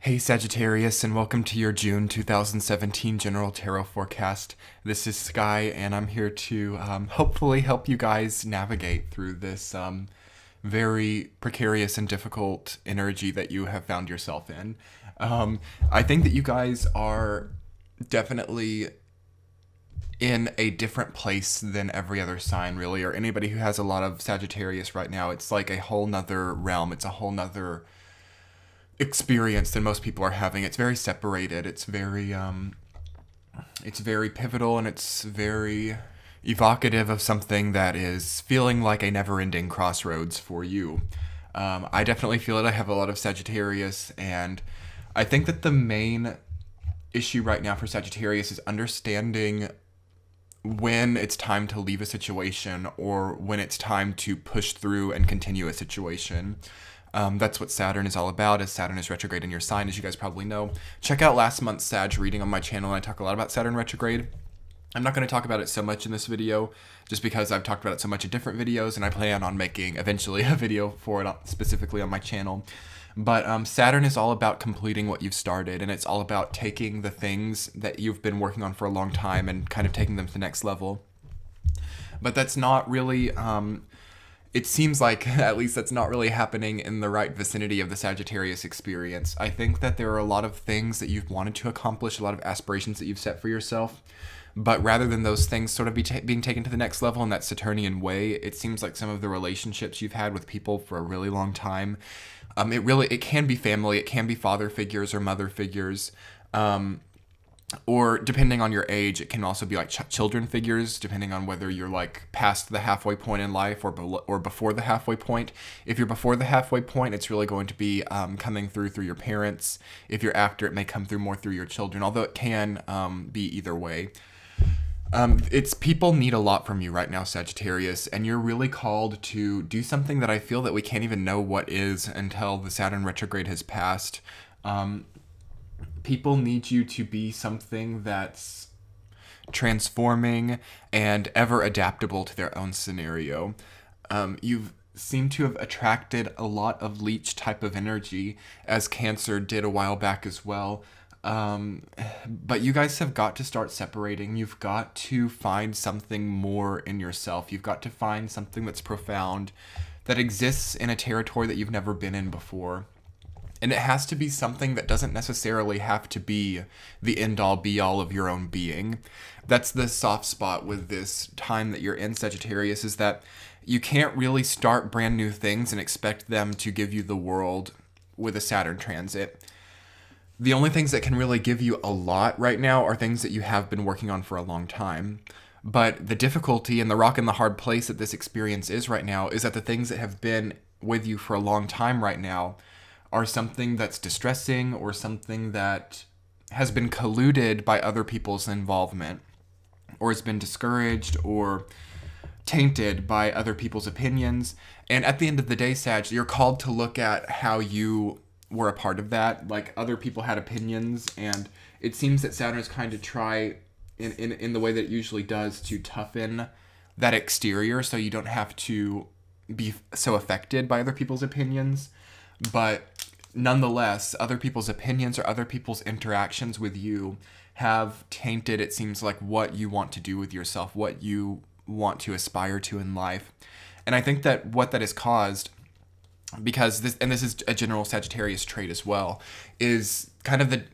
Hey Sagittarius, and welcome to your June 2017 General Tarot Forecast. This is Sky, and I'm here to hopefully help you guys navigate through this very precarious and difficult energy that you have found yourself in. I think that you guys are definitely in a different place than every other sign, really, or anybody who has a lot of Sagittarius right now. It's like a whole nother realm. It's a whole nother experience than most people are having. It's very separated. It's very pivotal, and it's very evocative of something that is feeling like a never-ending crossroads for you. I definitely feel it. I have a lot of Sagittarius, and I think that the main issue right now for Sagittarius is understanding when it's time to leave a situation or when it's time to push through and continue a situation. That's what Saturn is all about, as Saturn is retrograde in your sign, as you guys probably know. Check out last month's Sag reading on my channel, and I talk a lot about Saturn retrograde. I'm not going to talk about it so much in this video, just because I've talked about it so much in different videos, and I plan on making, eventually, a video for it specifically on my channel. But Saturn is all about completing what you've started, and it's all about taking the things that you've been working on for a long time and kind of taking them to the next level. But that's not really... it seems like, at least, that's not really happening in the right vicinity of the Sagittarius experience. I think that there are a lot of things that you've wanted to accomplish, a lot of aspirations that you've set for yourself, but rather than those things sort of being taken to the next level in that Saturnian way, it seems like some of the relationships you've had with people for a really long time, it can be family, it can be father figures or mother figures, or depending on your age, it can also be like children figures, depending on whether you're like past the halfway point in life or before the halfway point. If you're before the halfway point, it's really going to be coming through your parents. If you're after, it may come through more through your children, although it can be either way. It's people need a lot from you right now, Sagittarius, and you're really called to do something that I feel that we can't even know what is until the Saturn retrograde has passed. People need you to be something that's transforming and ever adaptable to their own scenario. You've seemed to have attracted a lot of leech type of energy, as Cancer did a while back as well. But you guys have got to start separating. You've got to find something more in yourself. You've got to find something that's profound, that exists in a territory that you've never been in before. And it has to be something that doesn't necessarily have to be the end-all be-all of your own being. That's the soft spot with this time that you're in, Sagittarius, is that you can't really start brand new things and expect them to give you the world with a Saturn transit. The only things that can really give you a lot right now are things that you have been working on for a long time. But the difficulty and the rock and the hard place that this experience is right now is that the things that have been with you for a long time right now are something that's distressing or something that has been colluded by other people's involvement, or has been discouraged or tainted by other people's opinions. And at the end of the day, Sag, you're called to look at how you were a part of that. Like, other people had opinions, and it seems that Saturn is kind of try in the way that it usually does to toughen that exterior so you don't have to be so affected by other people's opinions. But nonetheless, other people's opinions or other people's interactions with you have tainted, it seems like, what you want to do with yourself, what you want to aspire to in life. And I think that what that has caused, because this is a general Sagittarius trait as well, is kind of the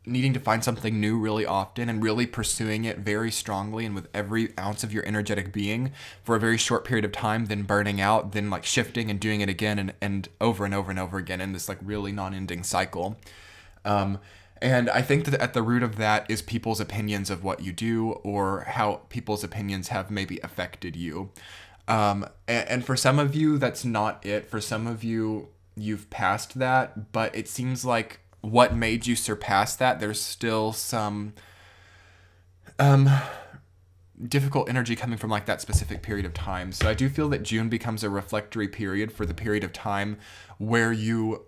needing to find something new really often and really pursuing it very strongly and with every ounce of your energetic being for a very short period of time, then burning out, then like shifting and doing it again and over and over and over again in this like really non-ending cycle. And I think that at the root of that is people's opinions of what you do, or how people's opinions have maybe affected you. And for some of you, that's not it. For some of you, you've passed that, but it seems like what made you surpass that, there's still some difficult energy coming from like that specific period of time. So I do feel that June becomes a reflectory period for the period of time where you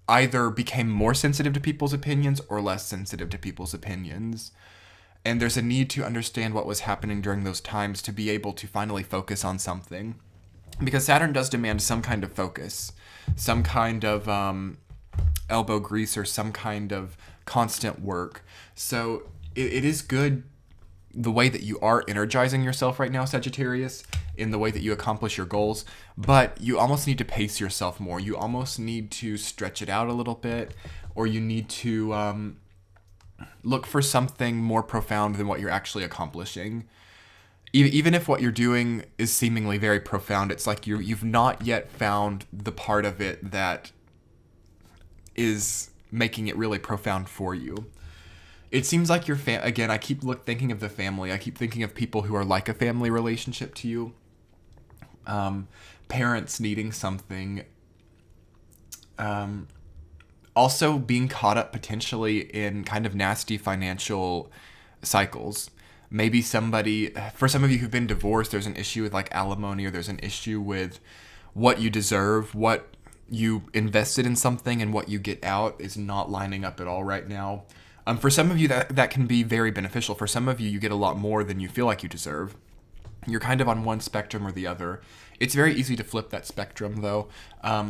either became more sensitive to people's opinions or less sensitive to people's opinions. And there's a need to understand what was happening during those times to be able to finally focus on something. Because Saturn does demand some kind of focus, some kind of elbow grease or some kind of constant work. So it is good the way that you are energizing yourself right now, Sagittarius, in the way that you accomplish your goals, but you almost need to pace yourself more. You almost need to stretch it out a little bit, or you need to look for something more profound than what you're actually accomplishing. Even if what you're doing is seemingly very profound, it's like you've not yet found the part of it that is making it really profound for you. It seems like your again, I keep thinking of the family. I keep thinking of people who are like a family relationship to you. Parents needing something. Also being caught up potentially in kind of nasty financial cycles. Maybe for some of you who've been divorced, there's an issue with like alimony, or there's an issue with what you deserve, what you invested in something and what you get out is not lining up at all right now. For some of you, that can be very beneficial. For some of you, you get a lot more than you feel like you deserve. You're kind of on one spectrum or the other. It's very easy to flip that spectrum, though.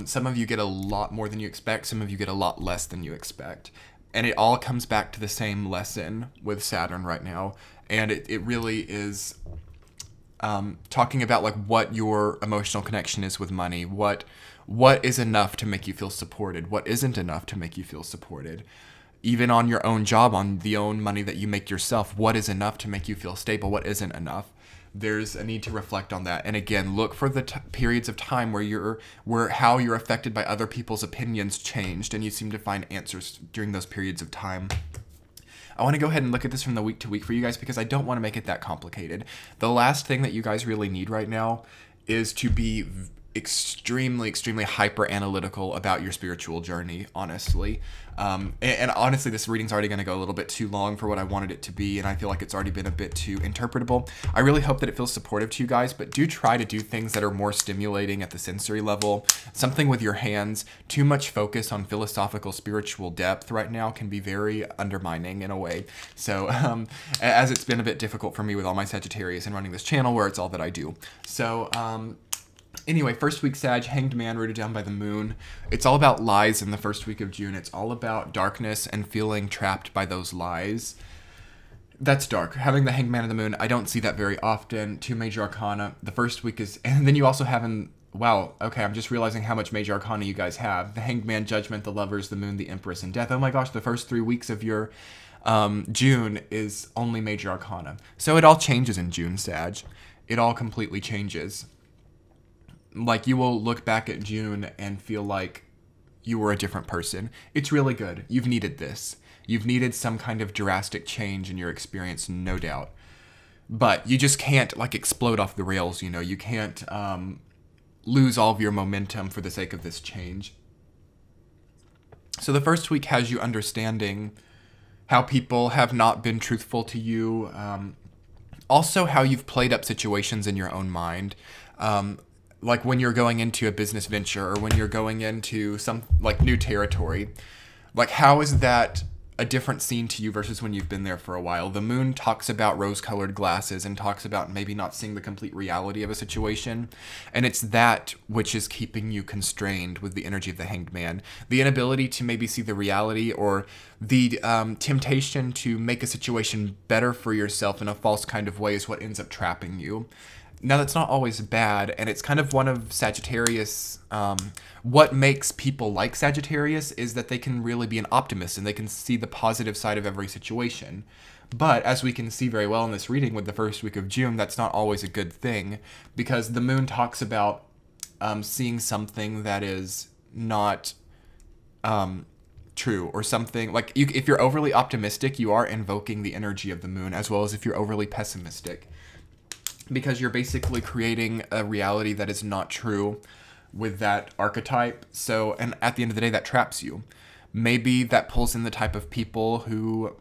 Some of you get a lot more than you expect. Some of you get a lot less than you expect. And it all comes back to the same lesson with Saturn right now. And it really is talking about like what your emotional connection is with money. What is enough to make you feel supported? What isn't enough to make you feel supported? Even on your own job, on the own money that you make yourself, what is enough to make you feel stable? What isn't enough? There's a need to reflect on that. And again, look for the periods of time where how you're affected by other people's opinions changed, and you seem to find answers during those periods of time. I want to go ahead and look at this from the week to week for you guys because I don't want to make it that complicated. The last thing that you guys really need right now is to be extremely hyper analytical about your spiritual journey, honestly. And honestly, this reading's already going to go a little bit too long for what I wanted it to be, and I feel like it's already been a bit too interpretable. I really hope that it feels supportive to you guys, but do try to do things that are more stimulating at the sensory level. Something with your hands. Too much focus on philosophical spiritual depth right now can be very undermining in a way. So as it's been a bit difficult for me with all my Sagittarius and running this channel where it's all that I do. So anyway, first week Sag, Hanged Man, rooted down by the moon. It's all about lies in the first week of June. It's all about darkness and feeling trapped by those lies. That's dark. Having the Hanged Man and the moon, I don't see that very often. 2 major arcana. The first week is, and then you also have wow, okay, I'm just realizing how much major arcana you guys have. The Hanged Man, Judgment, the Lovers, the Moon, the Empress, and Death. Oh my gosh, the first 3 weeks of your June is only major arcana. So it all changes in June, Sag. It all completely changes. Like, you will look back at June and feel like you were a different person. It's really good. You've needed this. You've needed some kind of drastic change in your experience, no doubt. But you just can't, like, explode off the rails, you know? You can't lose all of your momentum for the sake of this change. So the first week has you understanding how people have not been truthful to you. Also, how you've played up situations in your own mind. Like when you're going into a business venture or when you're going into some like new territory, like how is that a different scene to you versus when you've been there for a while? The moon talks about rose-colored glasses and talks about maybe not seeing the complete reality of a situation. And it's that which is keeping you constrained with the energy of the Hanged Man. The inability to maybe see the reality, or the temptation to make a situation better for yourself in a false kind of way, is what ends up trapping you. Now, that's not always bad, and it's kind of one of Sagittarius. What makes people like Sagittarius is that they can really be an optimist, and they can see the positive side of every situation. But, as we can see very well in this reading with the first week of June, that's not always a good thing, because the moon talks about seeing something that is not true, or something like if you're overly optimistic, you are invoking the energy of the moon, as well as if you're overly pessimistic, because you're basically creating a reality that is not true with that archetype. So, and at the end of the day, that traps you. Maybe that pulls in the type of people who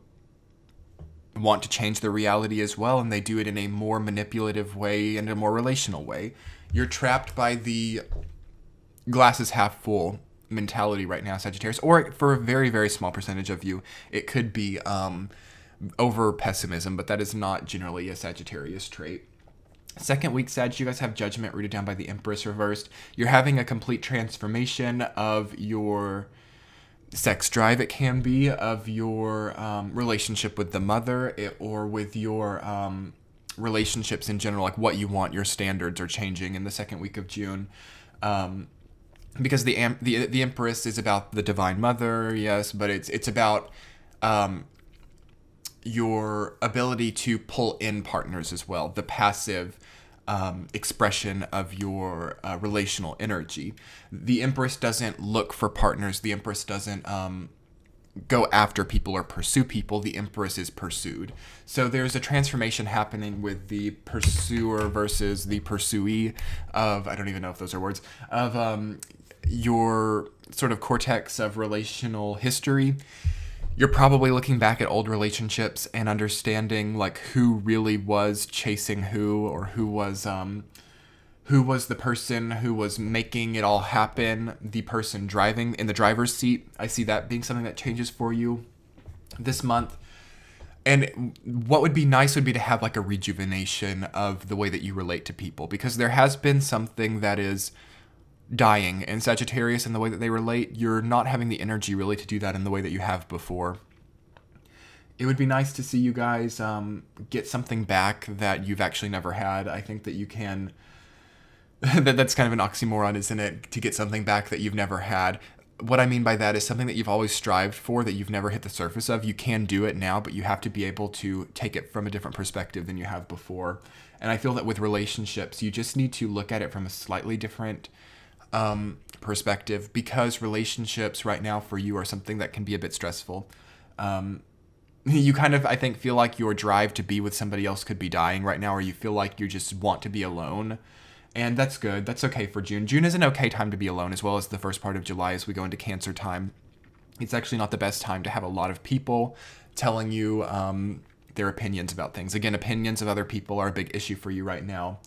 want to change their reality as well, and they do it in a more manipulative way and a more relational way. You're trapped by the glass is half full mentality right now, Sagittarius, or for a very, very small percentage of you, it could be over pessimism, but that is not generally a Sagittarius trait. Second week, Sag, you guys have Judgment, rooted down by the Empress reversed. You're having a complete transformation of your sex drive it can be of your relationship with the mother, or with your relationships in general, like what you want, your standards are changing in the second week of June. Because the Empress is about the Divine Mother, yes, but it's about your ability to pull in partners as well, the passive expression of your relational energy. The Empress doesn't look for partners. The Empress doesn't go after people or pursue people. The Empress is pursued. So there's a transformation happening with the pursuer versus the pursuee of, I don't even know if those are words, of your sort of cortex of relational history. You're probably looking back at old relationships and understanding like who really was chasing who, or who was the person who was making it all happen, the person driving in the driver's seat. I see that being something that changes for you this month. And what would be nice would be to have like a rejuvenation of the way that you relate to people, because there has been something that is dying in Sagittarius in the way that they relate. You're not having the energy really to do that in the way that you have before. It would be nice to see you guys get something back that you've actually never had. I think that you can... that's kind of an oxymoron, isn't it? To get something back that you've never had. What I mean by that is something that you've always strived for that you've never hit the surface of. You can do it now, but you have to be able to take it from a different perspective than you have before. And I feel that with relationships, you just need to look at it from a slightly different perspective, because relationships right now for you are something that can be a bit stressful. You kind of, I think, feel like your drive to be with somebody else could be dying right now, or you feel like you just want to be alone. And that's good. That's okay for June. June is an okay time to be alone, as well as the first part of July as we go into Cancer time. It's actually not the best time to have a lot of people telling you their opinions about things. Again, opinions of other people are a big issue for you right now.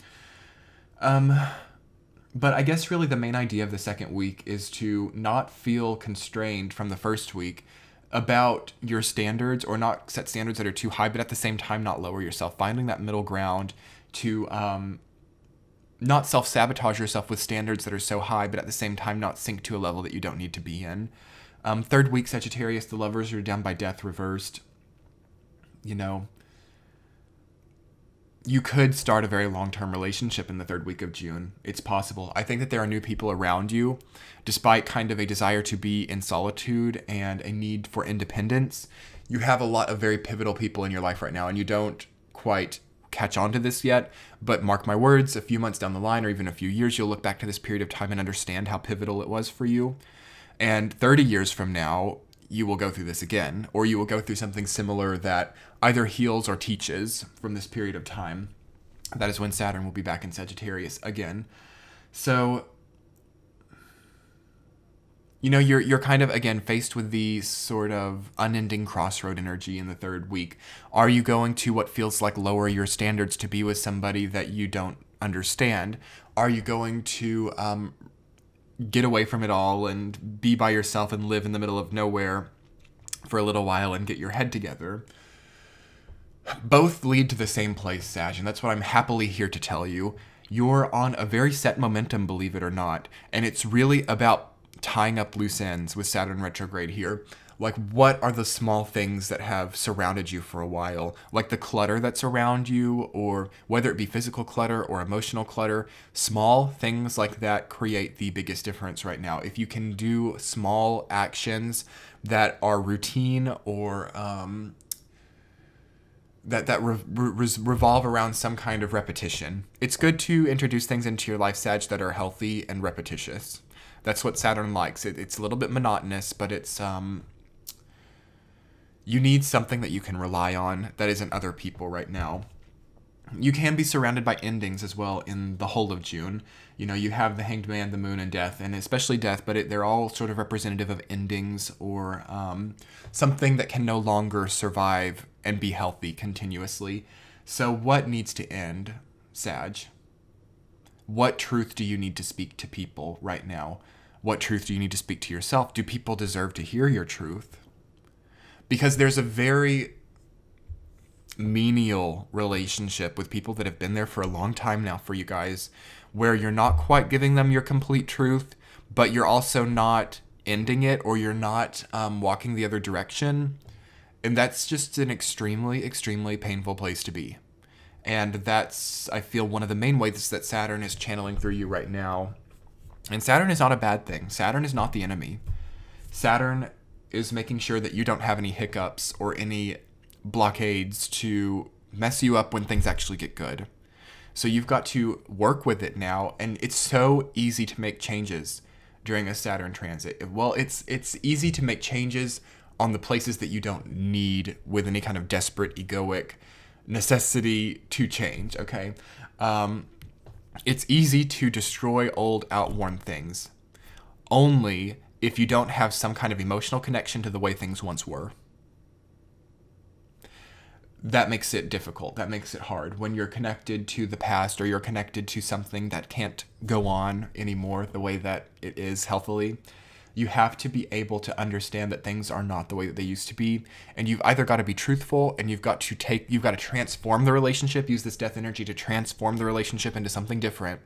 But I guess really the main idea of the second week is to not feel constrained from the first week about your standards, or not set standards that are too high, but at the same time not lower yourself. Finding that middle ground to not self-sabotage yourself with standards that are so high, but at the same time not sink to a level that you don't need to be in. Third week, Sagittarius, the Lovers are down by death reversed. You know, you could start a very long-term relationship in the third week of June. It's possible. I think that there are new people around you, despite kind of a desire to be in solitude and a need for independence. You have a lot of very pivotal people in your life right now, and you don't quite catch on to this yet, but mark my words, a few months down the line, or even a few years, you'll look back to this period of time and understand how pivotal it was for you. And 30 years from now, you will go through this again, or you will go through something similar that either heals or teaches from this period of time. That is when Saturn will be back in Sagittarius again. So, you know, you're kind of, again, faced with the sort of unending crossroad energy in the third week. Are you going to what feels like lower your standards to be with somebody that you don't understand? Are you going to get away from it all and be by yourself and live in the middle of nowhere for a little while and get your head together? Both lead to the same place, Sag, and that's what I'm happily here to tell you. You're on a very set momentum, believe it or not, and it's really about tying up loose ends with Saturn retrograde here. Like, what are the small things that have surrounded you for a while? Like the clutter that's around you, or whether it be physical clutter or emotional clutter, small things like that create the biggest difference right now. If you can do small actions that are routine, or that revolve around some kind of repetition. It's good to introduce things into your life, Sag, that are healthy and repetitious. That's what Saturn likes. It's a little bit monotonous, but it's you need something that you can rely on that isn't other people right now. You can be surrounded by endings as well in the whole of June. You know, you have the Hanged Man, the Moon, and Death, and especially Death, but they're all sort of representative of endings, or something that can no longer survive and be healthy continuously. So what needs to end, Sag? What truth do you need to speak to people right now? What truth do you need to speak to yourself? Do people deserve to hear your truth? Because there's a very menial relationship with people that have been there for a long time now for you guys, where you're not quite giving them your complete truth, but you're also not ending it or you're not walking the other direction. And that's just an extremely, extremely painful place to be. And that's, I feel, one of the main ways that Saturn is channeling through you right now. And Saturn is not a bad thing. Saturn is not the enemy. Saturn is making sure that you don't have any hiccups or any blockades to mess you up when things actually get good. So you've got to work with it now, and it's so easy to make changes during a Saturn transit. Well, it's easy to make changes on the places that you don't need with any kind of desperate egoic necessity to change, okay? It's easy to destroy old, outworn things, only if you don't have some kind of emotional connection to the way things once were. That makes it difficult. That makes it hard. When you're connected to the past or you're connected to something that can't go on anymore the way that it is healthily, you have to be able to understand that things are not the way that they used to be. And you've either got to be truthful and you've got to transform the relationship, use this death energy to transform the relationship into something different,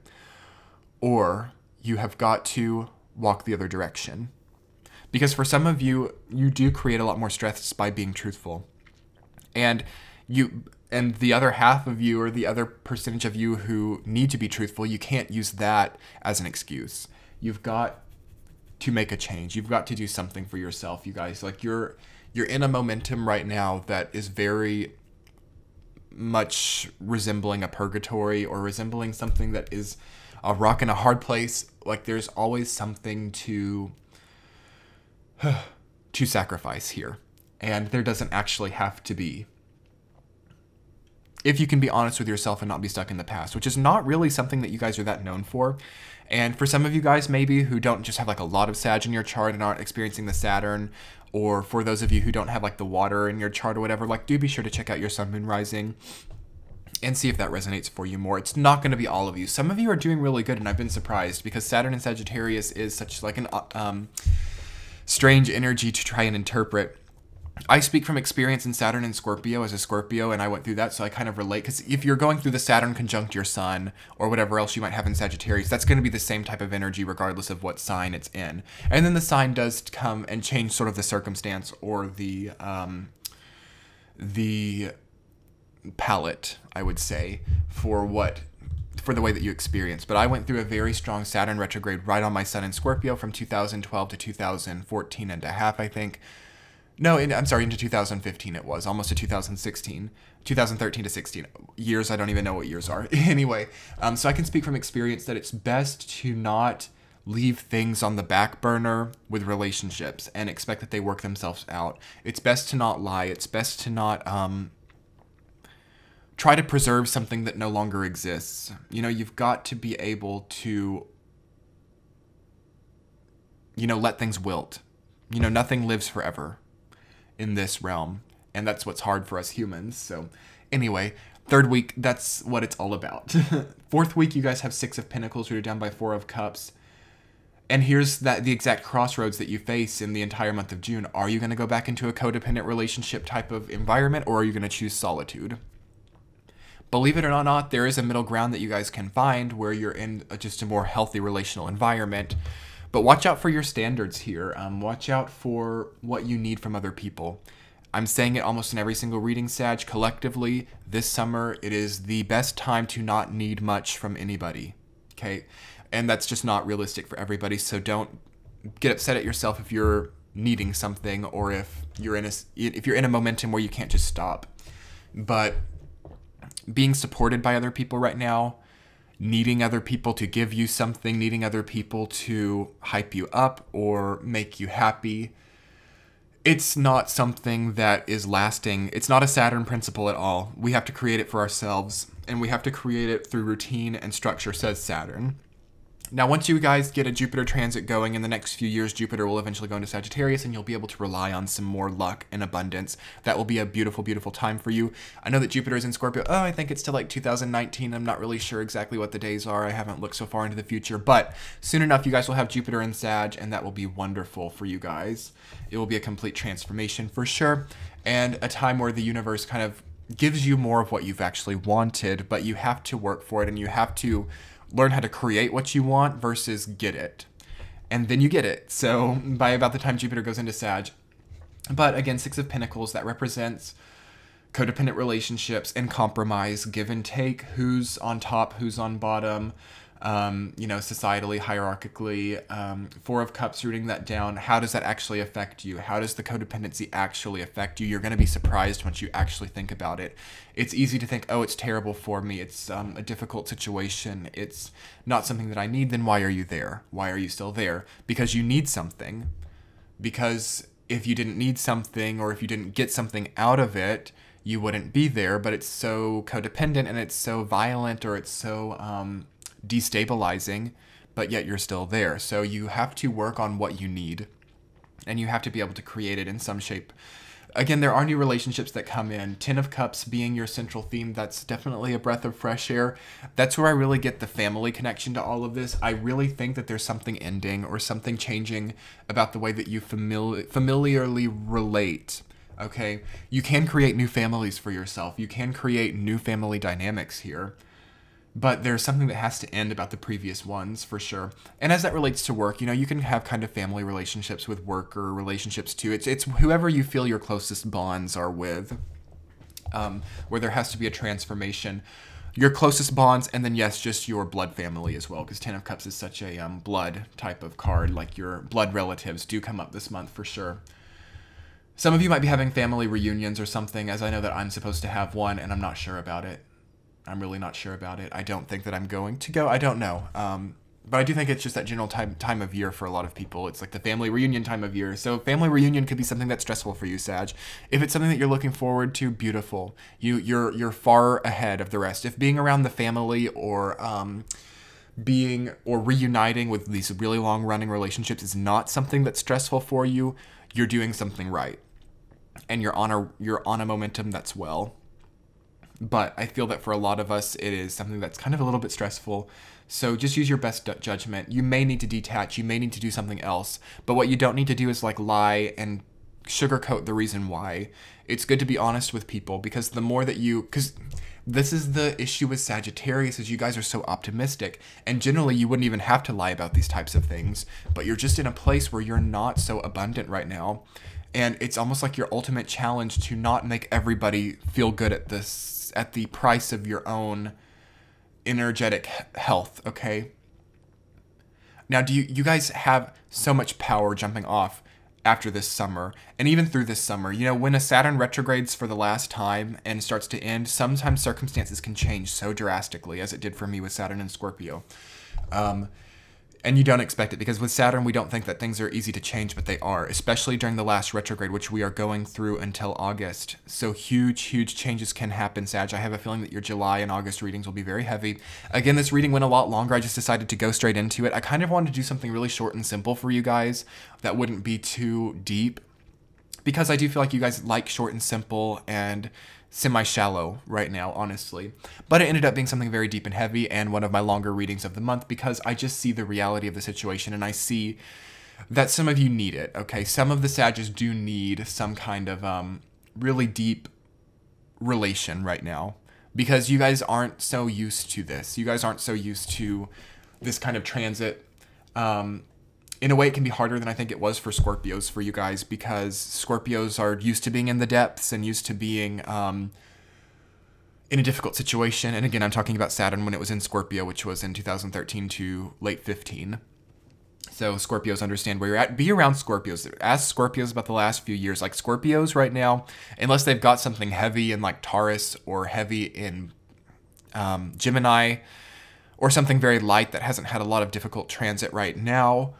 or you have got to walk the other direction. Because for some of you, you do create a lot more stress by being truthful. And the other half of you, or the other percentage of you who need to be truthful, you can't use that as an excuse. You've got to make a change. You've got to do something for yourself, you guys. Like you're in a momentum right now that is very much resembling a purgatory or resembling something that is a rock in a hard place. Like there's always something to sacrifice here. And there doesn't actually have to be. If you can be honest with yourself and not be stuck in the past, which is not really something that you guys are that known for. And for some of you guys maybe who don't just have like a lot of Sag in your chart and aren't experiencing the Saturn, or for those of you who don't have like the water in your chart or whatever, like do be sure to check out your Sun, Moon, Rising and see if that resonates for you more. It's not going to be all of you. Some of you are doing really good, and I've been surprised because Saturn and Sagittarius is such like an strange energy to try and interpret. I speak from experience in Saturn and Scorpio as a Scorpio, and I went through that, so I kind of relate. Because if you're going through the Saturn conjunct your Sun, or whatever else you might have in Sagittarius, that's going to be the same type of energy regardless of what sign it's in. And then the sign does come and change sort of the circumstance or the palette, I would say, for the way that you experience. But I went through a very strong Saturn retrograde right on my Sun in Scorpio from 2012 to 2014 and a half, I think. No, I'm sorry, into 2015 it was, almost to 2016, 2013 to 16 years. I don't even know what years are. Anyway, so I can speak from experience that it's best to not leave things on the back burner with relationships and expect that they work themselves out. It's best to not lie. It's best to not try to preserve something that no longer exists. You know, you've got to be able to, let things wilt. Nothing lives forever in this realm, and that's what's hard for us humans. So anyway, third week, that's what it's all about. Fourth week, you guys have Six of Pentacles rooted down by Four of Cups, and here's the exact crossroads that you face in the entire month of June. Are you going to go back into a codependent relationship type of environment, or are you going to choose solitude? Believe it or not, there is a middle ground that you guys can find where you're in just a more healthy relational environment. But watch out for your standards here. Watch out for what you need from other people. I'm saying it almost in every single reading, Sag. Collectively, this summer, it is the best time to not need much from anybody. Okay? And that's just not realistic for everybody. So don't get upset at yourself if you're needing something, or if you're in a momentum where you can't just stop. But being supported by other people right now, needing other people to give you something, needing other people to hype you up or make you happy, it's not something that is lasting. It's not a Saturn principle at all. We have to create it for ourselves, and we have to create it through routine and structure, says Saturn. Now, once you guys get a Jupiter transit going in the next few years, Jupiter will eventually go into Sagittarius, and you'll be able to rely on some more luck and abundance. That will be a beautiful, beautiful time for you. I know that Jupiter is in Scorpio. Oh, I think it's till like 2019. I'm not really sure exactly what the days are. I haven't looked so far into the future, but soon enough, you guys will have Jupiter in Sag, and that will be wonderful for you guys. It will be a complete transformation for sure, and a time where the universe kind of gives you more of what you've actually wanted, but you have to work for it, and you have to learn how to create what you want versus get it. and then you get it. So by about the time Jupiter goes into Sag. But again, Six of Pentacles, that represents codependent relationships and compromise, give and take, who's on top, who's on bottom, societally, hierarchically. Four of Cups, rooting that down. How does that actually affect you? How does the codependency actually affect you? You're going to be surprised once you actually think about it. It's easy to think, oh, it's terrible for me. It's a difficult situation. It's not something that I need. Then why are you there? Why are you still there? Because you need something. Because if you didn't need something, or if you didn't get something out of it, you wouldn't be there. But it's so codependent, and it's so violent, or it's so destabilizing, but yet you're still there. So you have to work on what you need, and you have to be able to create it in some shape. Again, there are new relationships that come in. Ten of Cups being your central theme, that's definitely a breath of fresh air. That's where I really get the family connection to all of this. I really think that there's something ending or something changing about the way that you familiarly relate. Okay, you can create new families for yourself. You can create new family dynamics here. But there's something that has to end about the previous ones, for sure. And as that relates to work, you can have kind of family relationships with work, or relationships too. It's whoever you feel your closest bonds are with, where there has to be a transformation. Your closest bonds, and then, yes, just your blood family as well, because Ten of Cups is such a blood type of card. Like, your blood relatives do come up this month, for sure. Some of you might be having family reunions or something, as I know that I'm supposed to have one, and I'm not sure about it. I'm really not sure about it. I don't think that I'm going to go. I don't know. But I do think it's just that general time of year for a lot of people. It's like the family reunion time of year. So family reunion could be something that's stressful for you, Sag. If it's something that you're looking forward to, beautiful. You're far ahead of the rest. If being around the family, or reuniting with these really long running relationships is not something that's stressful for you, you're doing something right. And you're on a momentum that's well. But I feel that for a lot of us, it is something that's kind of a little bit stressful. So just use your best judgment. You may need to detach. You may need to do something else. But what you don't need to do is lie and sugarcoat the reason why. It's good to be honest with people, because the more that because this is the issue with Sagittarius, is you guys are so optimistic. And generally, you wouldn't even have to lie about these types of things. But you're just in a place where you're not so abundant right now. And it's almost like your ultimate challenge to not make everybody feel good at the price of your own energetic health, okay? Now, do you guys have so much power jumping off after this summer, and even through this summer? When a Saturn retrogrades for the last time and starts to end, sometimes circumstances can change so drastically, as it did for me with Saturn and Scorpio. And you don't expect it, because with Saturn, we don't think that things are easy to change, but they are, especially during the last retrograde, which we are going through until August. So huge changes can happen, Sag. I have a feeling that your July and August readings will be very heavy. Again, this reading went a lot longer. I just decided to go straight into it. I kind of wanted to do something really short and simple for you guys that wouldn't be too deep, because I do feel like you guys like short and simple and semi-shallow right now, honestly. But it ended up being something very deep and heavy, and one of my longer readings of the month, because I just see the reality of the situation, and I see that some of you need it, okay? Some of the Sages do need some kind of really deep relation right now, because you guys aren't so used to this. You guys aren't so used to this kind of transit. In a way, it can be harder than I think it was for Scorpios for you guys, because Scorpios are used to being in the depths and used to being in a difficult situation. And again, I'm talking about Saturn when it was in Scorpio, which was in 2013 to late 15. So Scorpios understand where you're at. Be around Scorpios. Ask Scorpios about the last few years. Like, Scorpios right now, unless they've got something heavy in like Taurus, or heavy in Gemini, or something very light that hasn't had a lot of difficult transit right now,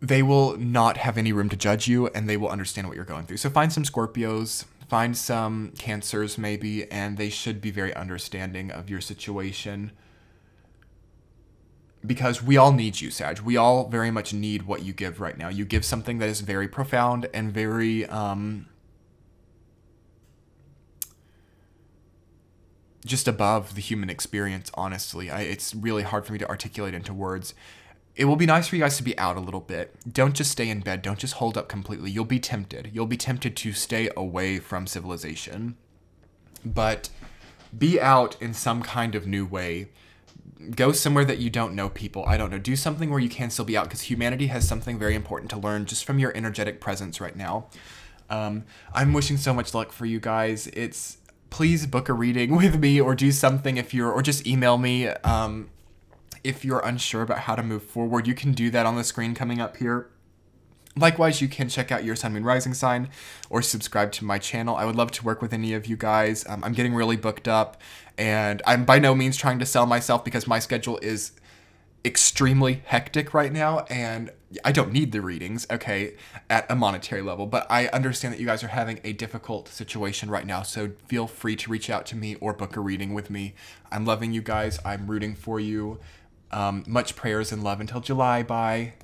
they will not have any room to judge you, and they will understand what you're going through. So find some Scorpios, find some Cancers maybe, and they should be very understanding of your situation. Because we all need you, Sag. We all very much need what you give right now. You give something that is very profound and very just above the human experience, honestly. It's really hard for me to articulate into words. It will be nice for you guys to be out a little bit. Don't just stay in bed. Don't just hold up completely. You'll be tempted. You'll be tempted to stay away from civilization. But be out in some kind of new way. go somewhere that you don't know people. I don't know. Do something where you can still be out, because humanity has something very important to learn just from your energetic presence right now. I'm wishing so much luck for you guys. Please book a reading with me, or do something or just email me. If you're unsure about how to move forward, you can do that on the screen coming up here. Likewise, you can check out your Sun, Moon, Rising sign or subscribe to my channel. I would love to work with any of you guys. I'm getting really booked up, and I'm by no means trying to sell myself, because my schedule is extremely hectic right now, and I don't need the readings, okay, at a monetary level, but I understand that you guys are having a difficult situation right now, so feel free to reach out to me or book a reading with me. I'm loving you guys. I'm rooting for you. Much prayers and love until July. Bye.